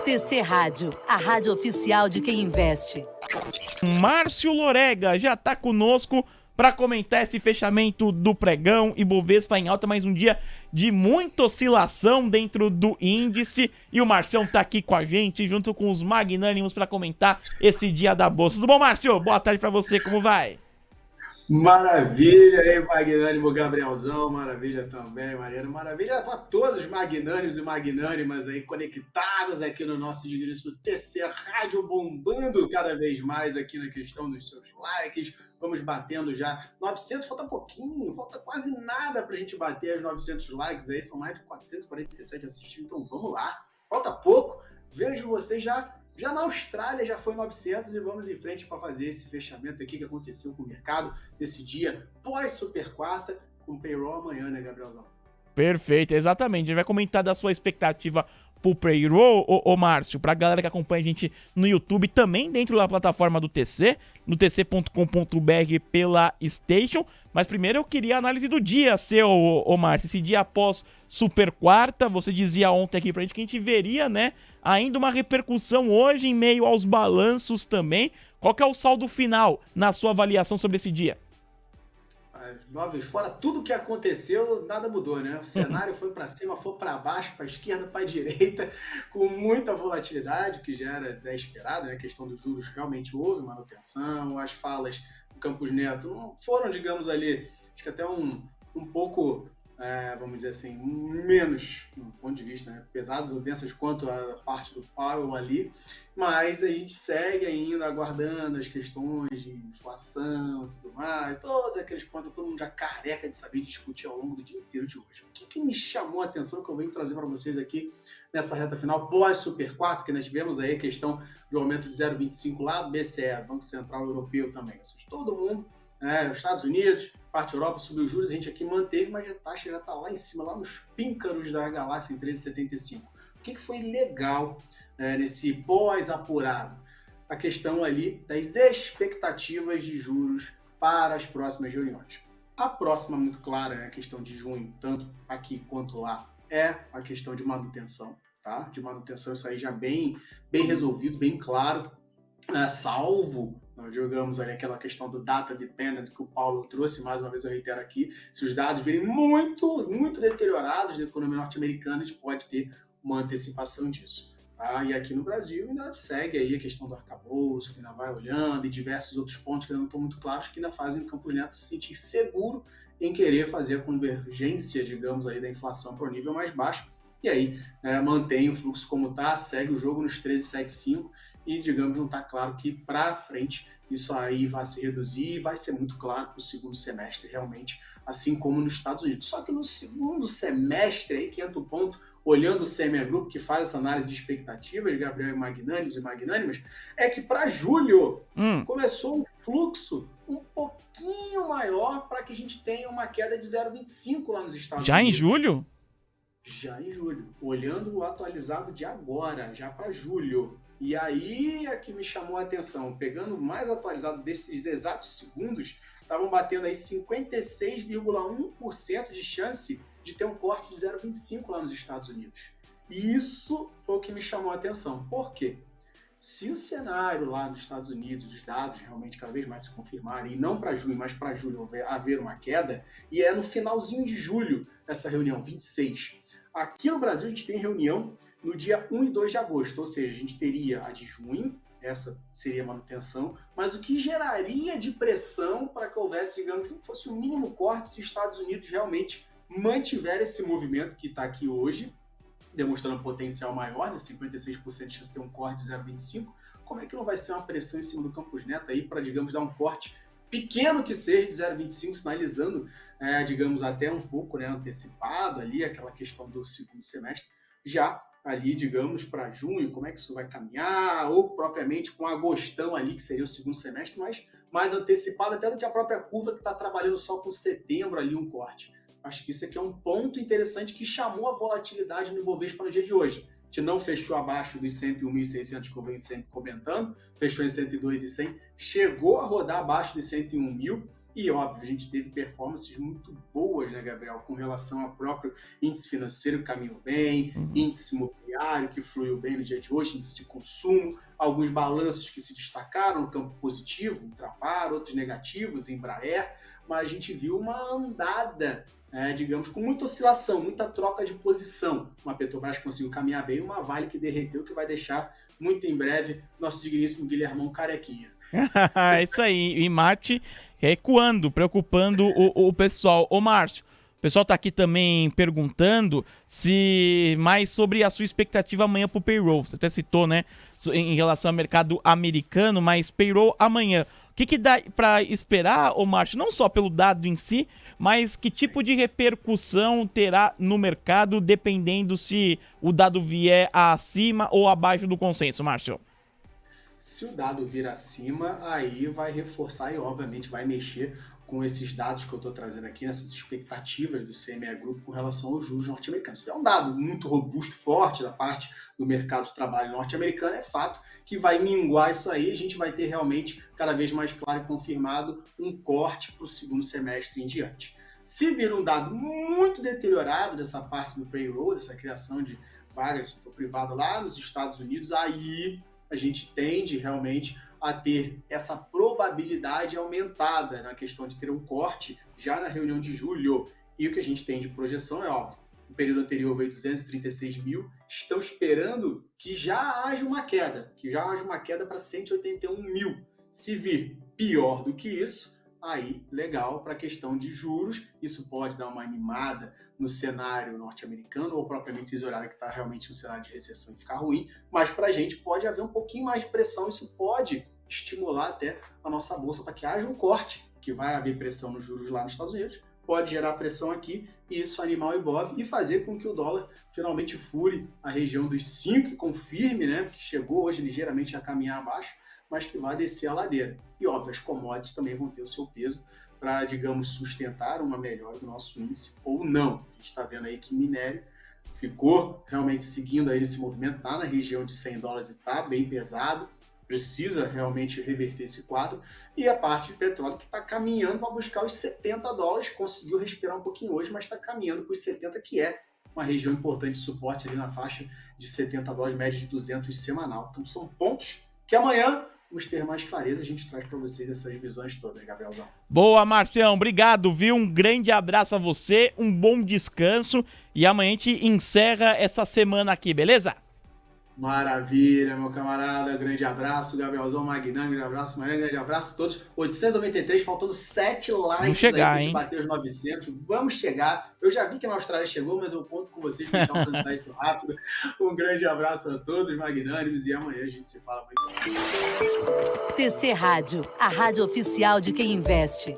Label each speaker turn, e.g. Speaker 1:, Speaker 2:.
Speaker 1: TC Rádio, a rádio oficial de quem investe.
Speaker 2: Márcio Lorega já tá conosco para comentar esse fechamento do pregão. Ibovespa em alta, mais um dia de muita oscilação dentro do índice. E o Marcião tá aqui com a gente, junto com os magnânimos, para comentar esse dia da bolsa. Tudo bom, Márcio? Boa tarde para você, como vai?
Speaker 3: Maravilha, aí, magnânimo Gabrielzão, maravilha também, Mariana, maravilha para todos os magnânimos e magnánimas aí conectados aqui no nosso digníssimo TC Rádio, bombando cada vez mais aqui na questão dos seus likes. Vamos batendo já 900, falta pouquinho, falta quase nada pra gente bater as 900 likes aí, são mais de 447 assistindo, então vamos lá, falta pouco, vejo vocês já na Austrália, já foi 900 e vamos em frente para fazer esse fechamento aqui que aconteceu com o mercado nesse dia pós-super quarta, com payroll amanhã, né, Gabrielzão?
Speaker 2: Perfeito, exatamente. A gente vai comentar da sua expectativa pro payroll, ô Márcio, pra galera que acompanha a gente no YouTube, também dentro da plataforma do TC, no tc.com.br pela Station. Mas primeiro eu queria a análise do dia seu, ô Márcio. Esse dia após super quarta, você dizia ontem aqui pra gente que a gente veria, né, ainda uma repercussão hoje em meio aos balanços também. Qual que é o saldo final na sua avaliação sobre esse dia?
Speaker 3: Móveis fora, tudo que aconteceu, nada mudou, né? O cenário foi para cima, foi para baixo, para esquerda, para direita, com muita volatilidade, que já era esperado, né? A questão dos juros realmente houve manutenção, as falas do Campos Neto não foram, digamos ali, acho que até um pouco, vamos dizer assim, menos, do ponto de vista, né, pesadas ou densas quanto a parte do Powell ali, mas a gente segue ainda aguardando as questões de inflação e tudo mais, todos aqueles pontos, todo mundo já careca de saber discutir ao longo do dia inteiro de hoje. O que me chamou a atenção, que eu venho trazer para vocês aqui nessa reta final, pós-Super 4, que nós tivemos aí a questão do aumento de 0,25 lá do BCE, Banco Central Europeu também, ou seja, todo mundo, os Estados Unidos, parte Europa, subiu os juros, a gente aqui manteve, mas a taxa já está lá em cima, lá nos píncaros da galáxia, em 13,75. O que foi legal nesse pós-apurado? A questão ali das expectativas de juros para as próximas reuniões. A próxima, muito clara, é a questão de junho, tanto aqui quanto lá, é a questão de manutenção, tá? De manutenção, isso aí já bem resolvido, bem claro, salvo, digamos ali, aquela questão do data dependent que o Paulo trouxe, mais uma vez eu reitero aqui, se os dados virem muito, muito deteriorados da economia norte-americana, a gente pode ter uma antecipação disso. Tá? E aqui no Brasil ainda segue aí a questão do arcabouço, que ainda vai olhando, e diversos outros pontos que ainda não estão muito claros, que ainda fazem o Campos Neto se sentir seguro em querer fazer a convergência, digamos, aí da inflação para o nível mais baixo, e aí mantém o fluxo como está, segue o jogo nos 13,75, e, digamos, não está claro que para frente isso aí vai se reduzir e vai ser muito claro para o segundo semestre, realmente, assim como nos Estados Unidos. Só que no segundo semestre, aí que entra o ponto, olhando o CME Group, que faz essa análise de expectativas, Gabriel e magnânimos e magnânimas, é que para julho começou um fluxo um pouquinho maior para que a gente tenha uma queda de 0,25 lá nos Estados Unidos.
Speaker 2: Já em julho?
Speaker 3: Já em julho. Olhando o atualizado de agora, já para julho. E aí é que me chamou a atenção, pegando o mais atualizado desses exatos segundos, estavam batendo aí 56,1% de chance de ter um corte de 0,25 lá nos Estados Unidos. E isso foi o que me chamou a atenção. Por quê? Se o cenário lá nos Estados Unidos, os dados realmente cada vez mais se confirmarem, e não para junho, mas para julho haver uma queda, e é no finalzinho de julho essa reunião, 26. Aqui no Brasil a gente tem reunião no dia 1 e 2 de agosto, ou seja, a gente teria a de junho, essa seria a manutenção, mas o que geraria de pressão para que houvesse, digamos, que fosse o mínimo corte se os Estados Unidos realmente mantiver esse movimento que está aqui hoje, demonstrando um potencial maior, né, 56% de chance de ter um corte de 0,25, como é que não vai ser uma pressão em cima do Campos Neto aí para, digamos, dar um corte pequeno que seja de 0,25, sinalizando, digamos, até um pouco, né, antecipado ali, aquela questão do segundo semestre, já ali, digamos, para junho, como é que isso vai caminhar, ou propriamente com agostão ali, que seria o segundo semestre, mas mais antecipado até do que a própria curva que está trabalhando só com setembro ali um corte. Acho que isso aqui é um ponto interessante que chamou a volatilidade no Ibovespa no dia de hoje. A gente não fechou abaixo dos 101.600 que eu venho sempre comentando, fechou em 102.100, chegou a rodar abaixo dos 101.000, E, óbvio, a gente teve performances muito boas, né, Gabriel, com relação ao próprio índice financeiro que caminhou bem, índice imobiliário que fluiu bem no dia de hoje, índice de consumo, alguns balanços que se destacaram no campo positivo, Ultrapar, outros negativos, Embraer, mas a gente viu uma andada, digamos, com muita oscilação, muita troca de posição. Uma Petrobras conseguiu caminhar bem, uma Vale que derreteu, que vai deixar muito em breve nosso digníssimo Guilhermão carequinha.
Speaker 2: É isso aí, e mate recuando, preocupando o pessoal. Ô Márcio, o pessoal tá aqui também perguntando se mais sobre a sua expectativa amanhã pro payroll. Você até citou, né, em relação ao mercado americano, mas payroll amanhã. O que dá para esperar, ô Márcio, não só pelo dado em si, mas que tipo de repercussão terá no mercado, dependendo se o dado vier acima ou abaixo do consenso, Márcio?
Speaker 3: Se o dado vir acima, aí vai reforçar e, obviamente, vai mexer com esses dados que eu estou trazendo aqui, nessas expectativas do CME Group com relação aos juros norte-americanos. Se é um dado muito robusto, forte da parte do mercado de trabalho norte-americano, é fato que vai minguar isso aí, a gente vai ter realmente, cada vez mais claro e confirmado, um corte para o segundo semestre em diante. Se vir um dado muito deteriorado dessa parte do payroll, dessa criação de vagas do setor privado lá nos Estados Unidos, aí a gente tende realmente a ter essa probabilidade aumentada na questão de ter um corte já na reunião de julho. E o que a gente tem de projeção é óbvio. No período anterior veio 236 mil, estão esperando que já haja uma queda, para 181 mil. Se vir pior do que isso, aí legal para a questão de juros, isso pode dar uma animada no cenário norte-americano ou propriamente esse horário que está realmente no cenário de recessão e ficar ruim, mas para a gente pode haver um pouquinho mais de pressão, isso pode estimular até a nossa bolsa para que haja um corte, que vai haver pressão nos juros lá nos Estados Unidos, pode gerar pressão aqui e isso animar o Ibov e fazer com que o dólar finalmente fure a região dos 5 e confirme, né, que chegou hoje ligeiramente a caminhar abaixo, mas que vai descer a ladeira. E, óbvio, as commodities também vão ter o seu peso para, digamos, sustentar uma melhora do nosso índice ou não. A gente está vendo aí que minério ficou realmente seguindo aí esse movimento, está na região de $100 e está bem pesado, precisa realmente reverter esse quadro. E a parte de petróleo que está caminhando para buscar os $70, conseguiu respirar um pouquinho hoje, mas está caminhando para os 70, que é uma região importante de suporte ali na faixa de $70, média de 200 semanal. Então são pontos que amanhã vamos ter mais clareza, a gente traz para vocês essas visões todas, Gabrielzão.
Speaker 2: Boa, Marcião, obrigado, viu? Um grande abraço a você, um bom descanso e amanhã a gente encerra essa semana aqui, beleza?
Speaker 3: Maravilha, meu camarada, grande abraço, Gabrielzão Magnânimo, grande abraço, Maria, grande abraço a todos. 893, faltando 7 likes
Speaker 2: vamos chegar,
Speaker 3: aí pra gente bater os 900, vamos chegar. Eu já vi que na Austrália chegou, mas eu conto com vocês pra gente alcançar isso rápido. Um grande abraço a todos, magnânimos, e amanhã a gente se fala muito.
Speaker 1: TC Rádio, a rádio oficial de quem investe.